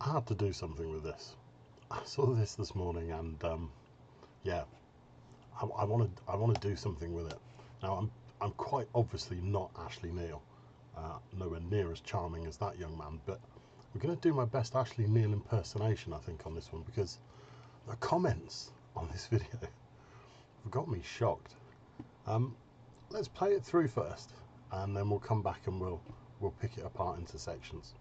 I had to do something with this. I saw this morning, and yeah, I want to do something with it. Now I'm quite obviously not Ashley Neal, nowhere near as charming as that young man, but I'm going to do my best Ashley Neal impersonation, I think, on this one, because the comments on this video have got me shocked. Let's play it through first, and then we'll come back and we'll pick it apart into sections.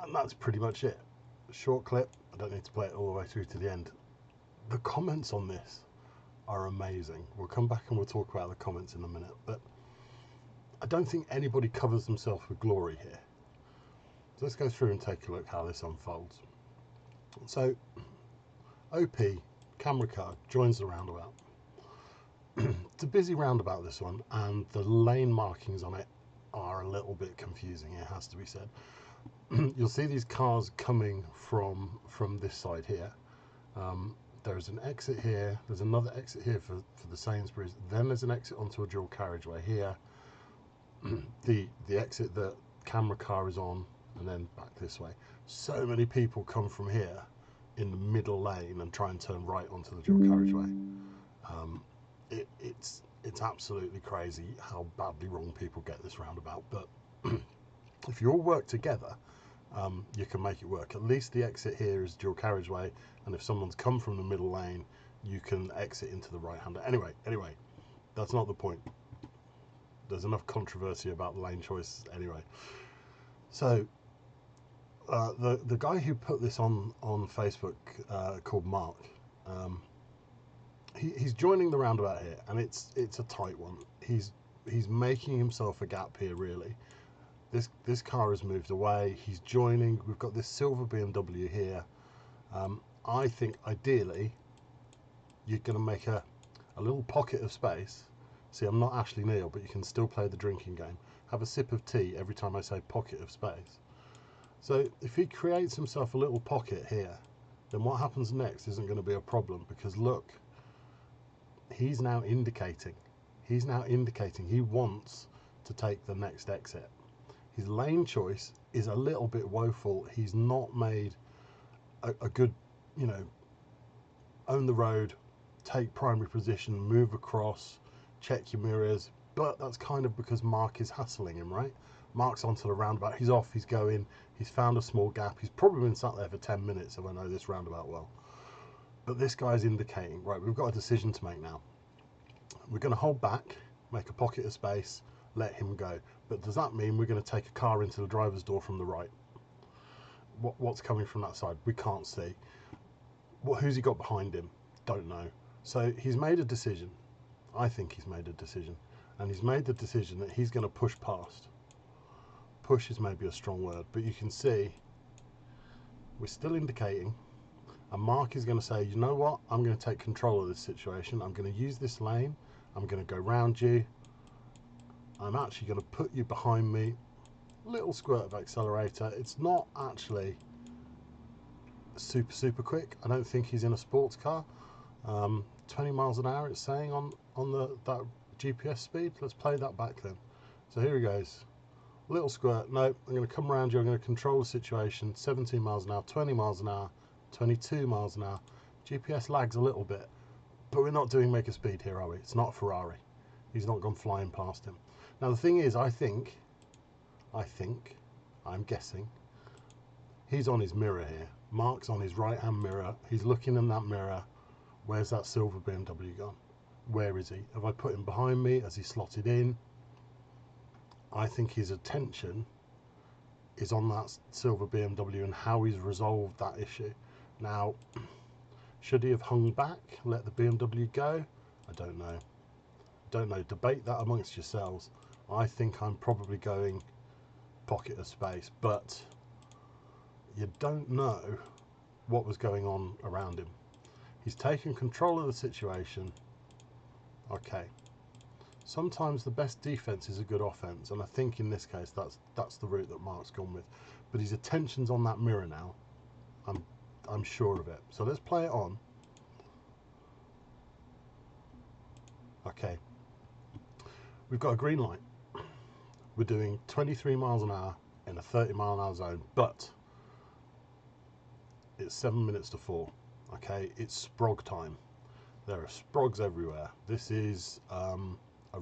And that's pretty much it. Short clip. I don't need to play it all the way through to the end. The comments on this are amazing. We'll come back and we'll talk about the comments in a minute, but I don't think anybody covers themselves with glory here. So let's go through and take a look how this unfolds. So OP camera car joins the roundabout. It's a busy roundabout, this one, and the lane markings on it are a little bit confusing, it has to be said. You'll see these cars coming from this side here. There's an exit here, there's another exit here for the Sainsbury's, then there's an exit onto a dual carriageway here, the exit that camera car is on, and then back this way. So many people come from here in the middle lane and try and turn right onto the dual carriageway. It's absolutely crazy how badly wrong people get this roundabout, but if you all work together, you can make it work. At least the exit here is dual carriageway, and if someone's come from the middle lane, you can exit into the right hander. Anyway, that's not the point. There's enough controversy about the lane choice anyway. So the guy who put this on Facebook, called Marc, he's joining the roundabout here, and it's a tight one. He's making himself a gap here, really. This car has moved away. He's joining. We've got this silver BMW here. I think ideally you're going to make a little pocket of space. See, I'm not Ashley Neal, but you can still play the drinking game. Have a sip of tea every time I say pocket of space. So if he creates himself a little pocket here, then what happens next isn't going to be a problem, because look, he's now indicating he wants to take the next exit. His lane choice is a little bit woeful. He's not made a good, own the road, take primary position, move across, check your mirrors. But that's kind of because Marc is hassling him, right? Marc's onto the roundabout. He's off, he's going, he's found a small gap. He's probably been sat there for 10 minutes, if I know this roundabout well. But this guy's indicating, right, we've got a decision to make now. We're going to hold back, make a pocket of space, let him go. But does that mean we're going to take a car into the driver's door from the right? What's coming from that side? We can't see. Who's he got behind him? Don't know. So he's made a decision. I think he's made a decision. And he's made the decision that he's going to push past. Push is maybe a strong word, but you can see we're still indicating. And Marc is going to say, you know what? I'm going to take control of this situation. I'm going to use this lane. I'm going to go round you. I'm actually going to put you behind me. Little squirt of accelerator. It's not actually super quick. I don't think he's in a sports car. 20 miles an hour it's saying on that GPS speed. Let's play that back then. So here he goes. Little squirt. No, I'm going to come around you. I'm going to control the situation. 17 miles an hour, 20 miles an hour, 22 miles an hour. GPS lags a little bit, but we're not doing mega speed here, are we? It's not a Ferrari. He's not gone flying past him. Now the thing is, I'm guessing, he's on his mirror here. Marc's on his right hand mirror. He's looking in that mirror. Where's that silver BMW gone? Where is he? Have I put him behind me? Has he slotted in? I think his attention is on that silver BMW and how he's resolved that issue. Now, should he have hung back, let the BMW go? I don't know. Debate that amongst yourselves. I think I'm probably going pocket of space, but you don't know what was going on around him. He's taken control of the situation. Okay. Sometimes the best defense is a good offense, and I think in this case that's the route that Mark's gone with. But his attention's on that mirror now. I'm sure of it. So let's play it on. Okay. We've got a green light. We're doing 23 miles an hour in a 30 mile an hour zone, but it's 7 minutes to 4. Okay, it's sprog time. There are sprogs everywhere. This is a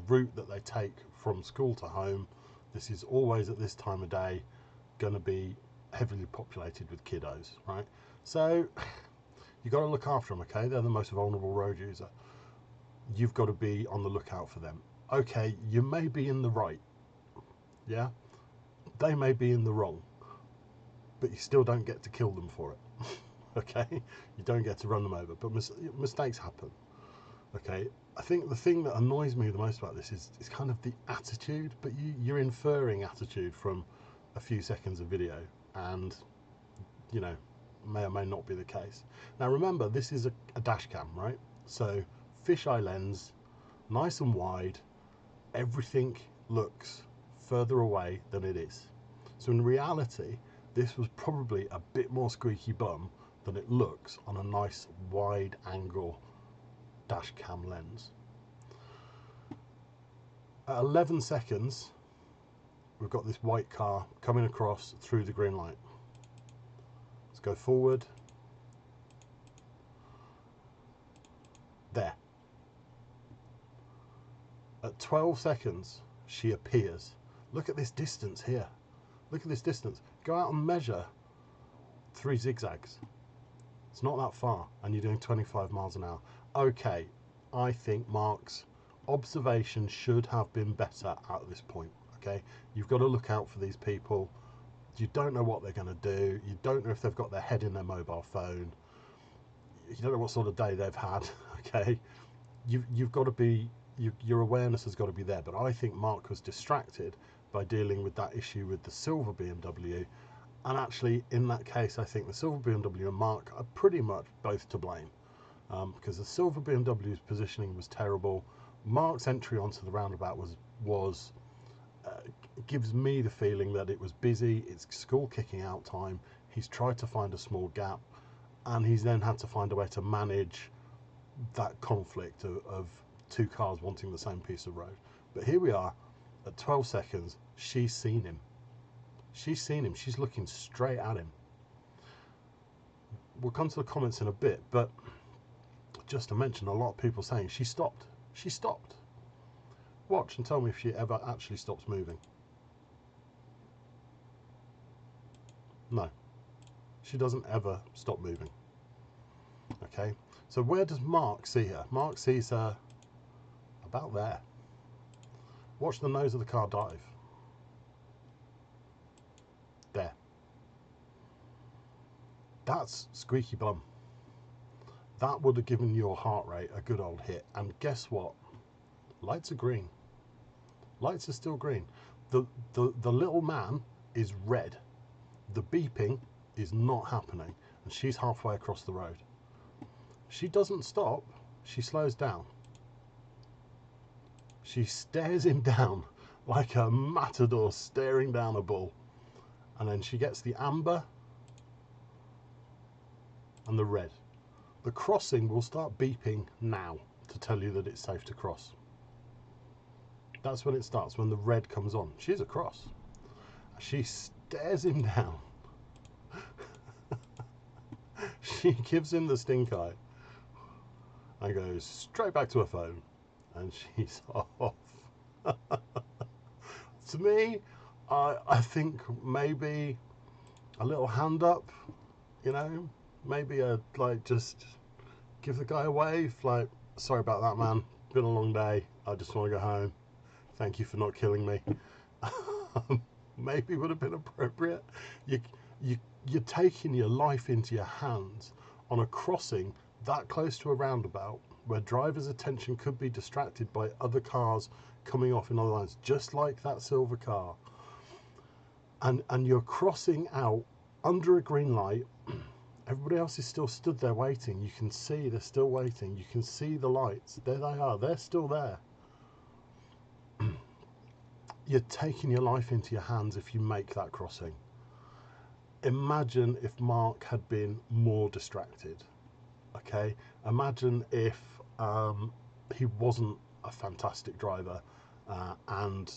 route that they take from school to home. This is always at this time of day going to be heavily populated with kiddos, right? So you got to look after them. Okay, they're the most vulnerable road user. You've got to be on the lookout for them. Okay, you may be in the right, yeah, they may be in the wrong, but you still don't get to kill them for it. Okay, you don't get to run them over, but mistakes happen. Okay, I think the thing that annoys me the most about this is kind of the attitude, but you're inferring attitude from a few seconds of video, and you know, may or may not be the case. Now remember, this is a dash cam, right? So fisheye lens, nice and wide, everything looks further away than it is. So in reality, this was probably a bit more squeaky bum than it looks on a nice wide angle dash cam lens. At 11 seconds, we've got this white car coming across through the green light. Let's go forward. There. At 12 seconds, she appears. Look at this distance here. Look at this distance. Go out and measure 3 zigzags. It's not that far, and you're doing 25 miles an hour. Okay, I think Marc's observation should have been better at this point. Okay, you've got to look out for these people. You don't know what they're going to do. You don't know if they've got their head in their mobile phone. You don't know what sort of day they've had. Okay, you've got to be, your awareness has got to be there. But I think Marc was distracted by dealing with that issue with the silver BMW. And actually, in that case, I think the silver BMW and Marc are pretty much both to blame, because the silver BMW's positioning was terrible. Marc's entry onto the roundabout was gives me the feeling that it was busy. It's school kicking out time. He's tried to find a small gap, and he's then had to find a way to manage that conflict of 2 cars wanting the same piece of road. But here we are at 12 seconds. She's seen him. She's seen him. She's looking straight at him. We'll come to the comments in a bit, but just to mention, a lot of people saying she stopped. She stopped. Watch and tell me if she ever actually stops moving. No, she doesn't ever stop moving. Okay, so where does Marc see her? Marc sees her about there. Watch the nose of the car dive. There. That's squeaky bum. That would have given your heart rate a good old hit. And guess what? Lights are green. Lights are still green. The little man is red. The beeping is not happening, and she's halfway across the road. She doesn't stop. She slows down. She stares him down like a matador staring down a bull. And then she gets the amber and the red. The crossing will start beeping now to tell you that it's safe to cross. That's when it starts, when the red comes on. She's across. She stares him down. She gives him the stink eye and goes straight back to her phone, and she's off. To me, I think maybe a little hand up, you know, maybe just give the guy a wave, like, sorry about that, man, been a long day, I just want to go home, thank you for not killing me. Maybe would have been appropriate. You're taking your life into your hands on a crossing that close to a roundabout where drivers' attention could be distracted by other cars coming off in other lines, just like that silver and you're crossing out under a green light Everybody else is still stood there waiting. You can see they're still waiting. You can see the lights. There they are. They're still there. You're taking your life into your hands if you make that crossing. Imagine if Marc had been more distracted. Okay? Imagine if he wasn't a fantastic driver and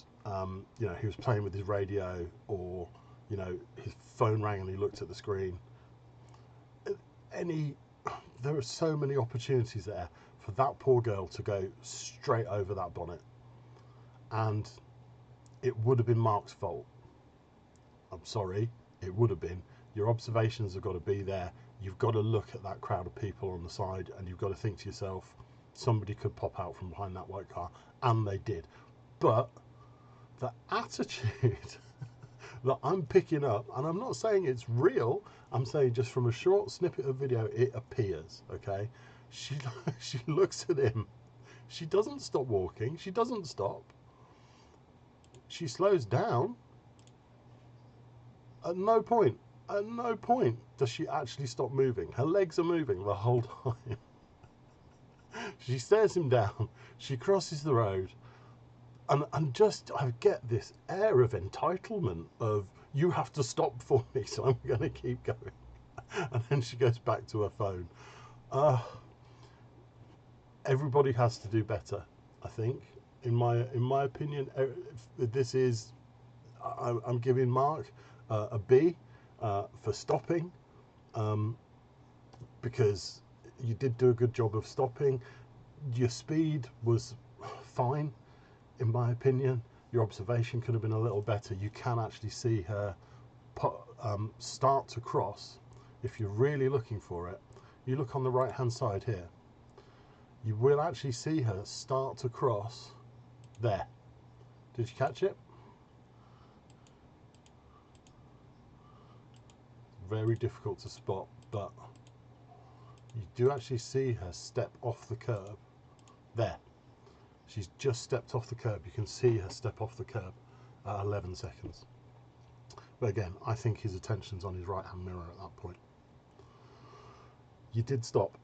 you know, he was playing with his radio, or you know, his phone rang and he looked at the screen. There are so many opportunities there for that poor girl to go straight over that bonnet, and it would have been Marc's fault. I'm sorry, it would have been. Your observations have got to be there. You've got to look at that crowd of people on the side, and you've got to think to yourself, somebody could pop out from behind that white car, and they did. But the attitude that I'm picking up, and I'm not saying it's real, I'm saying just from a short snippet of video, it appears, okay? She looks at him. She doesn't stop walking. She doesn't stop. She slows down. At no point does she actually stop moving. Her legs are moving the whole time. She stares him down. She crosses the road. And just, I get this air of entitlement of, you have to stop for me, so I'm going to keep going. And then she goes back to her phone. Everybody has to do better, I think. In my opinion, this is, I'm giving Marc a B for stopping, because you did do a good job of stopping. Your speed was fine, in my opinion. Your observation could have been a little better. You can actually see her start to cross. If you're really looking for it, you look on the right hand side here, you will actually see her start to cross there. Did you catch it? Very difficult to spot, but you do actually see her step off the curb there. She's just stepped off the curb. You can see her step off the curb at 11 seconds. But again, I think his attention's on his right hand mirror at that point. You did stop,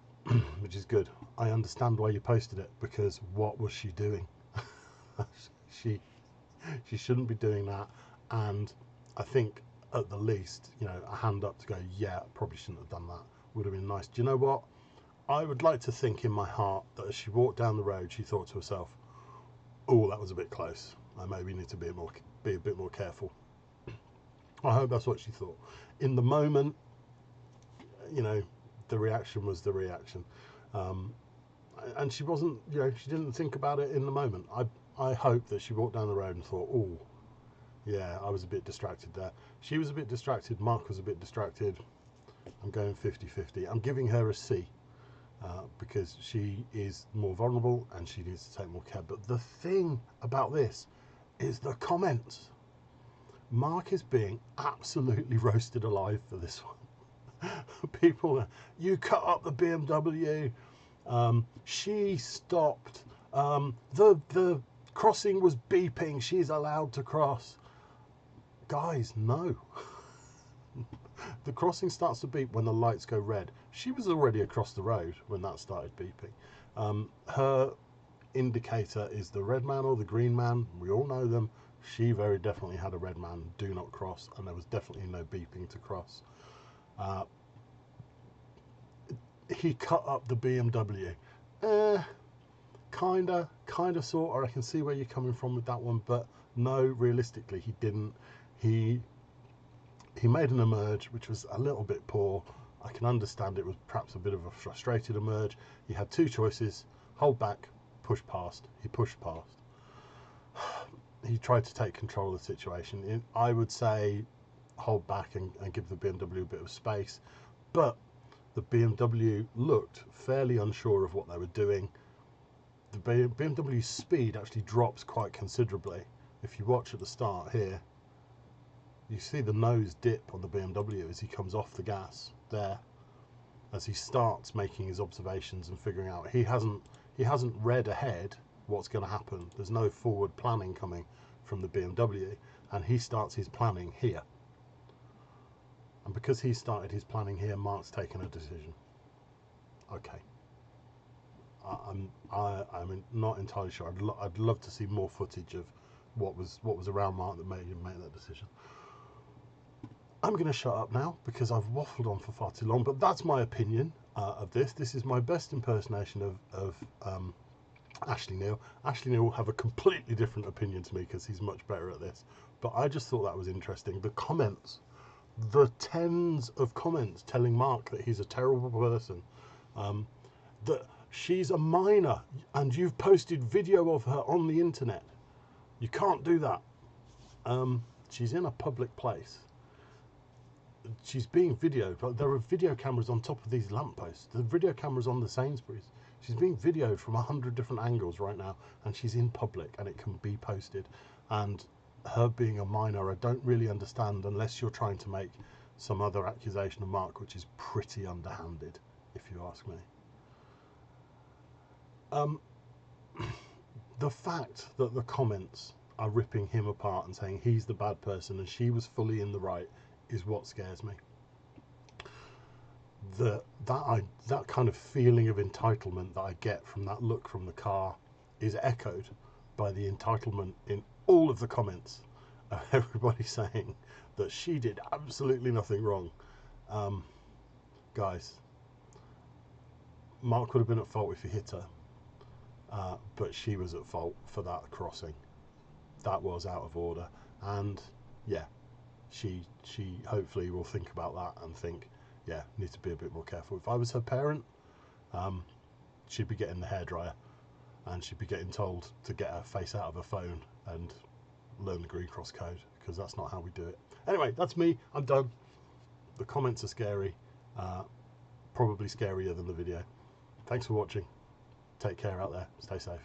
which is good. I understand why you posted it, because what was she doing? she shouldn't be doing that. And I think at the least, you know, a hand up to go, yeah, probably shouldn't have done that. Would have been nice. Do you know what? I would like to think in my heart that as she walked down the road, she thought to herself, oh, that was a bit close. I maybe need to be a bit more careful. I hope that's what she thought. In the moment, you know, the reaction was the reaction. And she wasn't, you know, she didn't think about it in the moment. I hope that she walked down the road and thought, oh, yeah, I was a bit distracted there. She was a bit distracted. Marc was a bit distracted. I'm going 50-50. I'm giving her a C. Because she is more vulnerable and she needs to take more care. But the thing about this is the comments. Marc is being absolutely roasted alive for this one. People, you cut up the BMW. She stopped. The crossing was beeping. She's allowed to cross. Guys, no. The crossing starts to beep when the lights go red. She was already across the road when that started beeping. Her indicator is the red man or the green man. We all know them. She very definitely had a red man, do not cross, and there was definitely no beeping to cross. He cut up the BMW. Kinda, sorta. I can see where you're coming from with that one, but no, realistically, he didn't. He made an emerge, which was a little bit poor. I can understand it was perhaps a bit of a frustrated emerge. He had two choices: hold back, push past. He pushed past. He tried to take control of the situation. I would say hold back and give the BMW a bit of space, but the BMW looked fairly unsure of what they were doing. The BMW's speed actually drops quite considerably. If you watch at the start here, you see the nose dip on the BMW as he comes off the gas there, as he starts making his observations and figuring out he hasn't read ahead what's going to happen. There's no forward planning coming from the BMW, and he starts his planning here. And because he started his planning here, Mark's taken a decision. Okay. I'm not entirely sure. I'd love to see more footage of what was around Mark that made him make that decision. I'm going to shut up now because I've waffled on for far too long. But that's my opinion of this. This is my best impersonation of Ashley Neal. Ashley Neal will have a completely different opinion to me because he's much better at this. But I just thought that was interesting. The comments, the tens of comments telling Mark that he's a terrible person, that she's a minor and you've posted video of her on the internet. You can't do that. She's in a public place. She's being videoed. There are video cameras on top of these lampposts. The video cameras on the Sainsbury's. She's being videoed from 100 different angles right now, and she's in public and it can be posted. And her being a minor, I don't really understand unless you're trying to make some other accusation of Mark, which is pretty underhanded, if you ask me. The fact that the comments are ripping him apart and saying he's the bad person and she was fully in the right is what scares me. That kind of feeling of entitlement that I get from that look from the car is echoed by the entitlement in all of the comments of everybody saying that she did absolutely nothing wrong. Guys, Mark would have been at fault if he hit her. But she was at fault for that crossing. That was out of order, and yeah, she hopefully will think about that and think, yeah, need to be a bit more careful. If I was her parent, she'd be getting the hairdryer, and she'd be getting told to get her face out of her phone and learn the Green Cross code, because that's not how we do it. Anyway, that's me. I'm done. The comments are scary, probably scarier than the video. Thanks for watching. Take care out there. Stay safe.